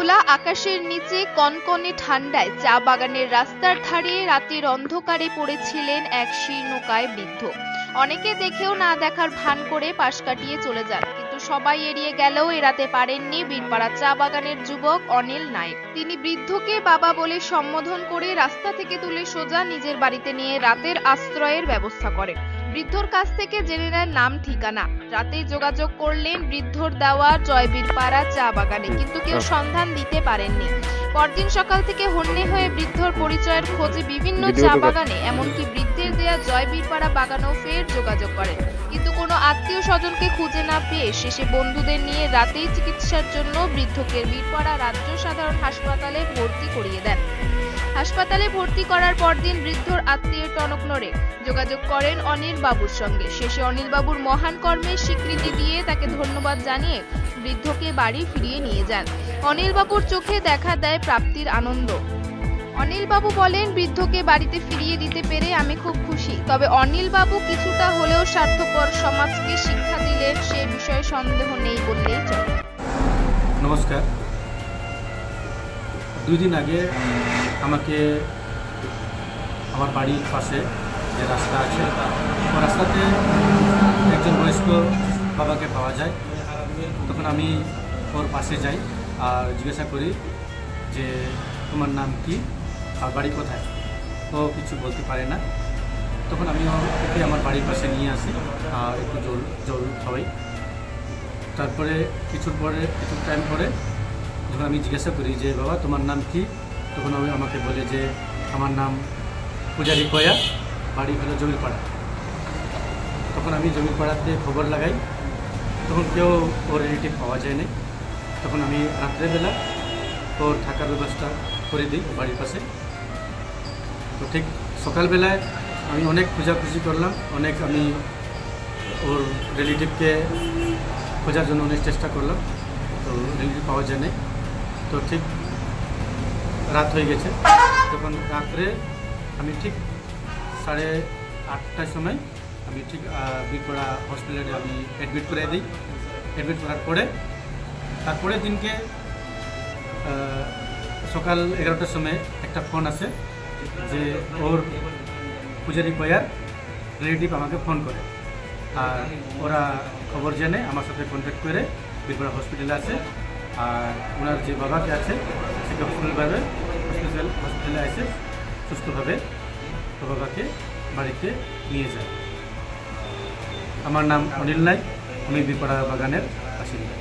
খোলা আকাশের নিচে কনকনে ঠান্ডায় চা বাগানের রাস্তার ধারে রাতের অন্ধকারে পড়েছিলেন এক শীর্ণকায় বৃদ্ধ। অনেকে দেখেও না দেখার ভান করে পাশ কাটিয়ে চলে যান, কিন্তু সবাই এড়িয়ে গেলেও এড়াতে পারেননি বীরপাড়া চা বাগানের যুবক অনিল নায়েক। তিনি বৃদ্ধকে বাবা বলে সম্বোধন করে রাস্তা থেকে তুলে সোজা নিজের বাড়িতে নিয়ে রাতের আশ্রয়ের ব্যবস্থা করেন। বৃদ্ধর কাছ থেকে জেনে নেন নাম ঠিকানা। রাতেই যোগাযোগ করলেন বৃদ্ধর দেওয়া জয়বীরপাড়া চা বাগানে, কিন্তু কেউ সন্ধান দিতে পারেননি। পরদিন সকাল থেকে হন্যে হয়ে বৃদ্ধর পরিচয়ের খোঁজে বিভিন্ন চা বাগানে, এমনকি বৃদ্ধের দেয়া জয়বীরপাড়া বাগানেও ফের যোগাযোগ করেন, কিন্তু কোনো আত্মীয় স্বজনকে খুঁজে না পেয়ে শেষে বন্ধুদের নিয়ে রাতেই চিকিৎসার জন্য বৃদ্ধকে বীরপাড়া রাজ্য সাধারণ হাসপাতালে ভর্তি করিয়ে দেন। হাসপাতালে ভর্তি করার পরদিন বৃদ্ধর আত্মীয়ের টনক নড়ে যোগাযোগ করেন অনিল বাবুর সঙ্গে। শেষে অনিল বাবুর মহান কর্মের স্বীকৃতি দিয়ে তাকে ধন্যবাদ জানিয়ে বৃদ্ধকে বাড়ি ফিরিয়ে নিয়ে যান। অনিল বাবুর চোখে দেখা দেয় প্রাপ্তির আনন্দ। অনিল বাবু বলেন, বৃদ্ধকে বাড়িতে ফিরিয়ে দিতে পেরে আমি খুব খুশি। তবে অনিল বাবু কিছুটা হলেও স্বার্থপর, সমাজকে শিক্ষা দিলেন সে বিষয়ে সন্দেহ নেই বললেই চলে। নমস্কার। 2 দিন আগে আমাকে আমার বাড়ির পাশে যে রাস্তা আছে, ও রাস্তাতে একজন বয়স্ক বাবাকে পাওয়া যায়। তখন আমি ওর পাশে যাই আর জিজ্ঞাসা করি যে তোমার নাম কি আর বাড়ি কোথায়। ও কিছু বলতে পারে না। তখন আমি ওকে আমার বাড়ির পাশে নিয়ে আসি আর একটু জল খাওয়াই। তারপরে কিছু টাইম পরে যখন আমি জিজ্ঞাসা করি যে বাবা তোমার নাম কি, তখন আমাকে বলে যে আমার নাম পূজারি কয়া, বাড়ি হলো জমিরপাড়া। তখন আমি জমিরপাড়াতে খবর লাগাই, তখন কেউ ওর রিলেটিভ পাওয়া যায়নি। তখন আমি রাত্রেবেলা ওর থাকার ব্যবস্থা করে দিই বাড়ির পাশে। তো ঠিক সকালবেলায় আমি অনেক খোঁজাখুঁজি করলাম, আমি ওর রিলেটিভকে খোঁজার জন্য অনেক চেষ্টা করলাম, তো রিলেটিভ পাওয়া যায়নি। তো ঠিক রাত হয়ে গেছে। তখন রাত্রে আমি ঠিক 8:30টার সময় আমি ঠিক বীরপাড়া হসপিটালে আমি অ্যাডমিট করে দিই। অ্যাডমিট করার পরে তারপরে দিনকে সকাল 11টার সময় একটা ফোন আসে যে ওর পূজারি কয়ার রিলেটিভ আমাকে ফোন করে, আর ওরা খবর জেনে আমার সাথে কন্ট্যাক্ট করে বীরপাড়া হসপিটালে আসে। আর ওনার যে বাবাকে আছে সেকে হসপিটালে এসে সুস্থভাবে বাবাকে বাড়িতে নিয়ে যায়। আমার নাম অনিল নায়েক, আমি বীরপাড়া বাগানের বাসিন্দা।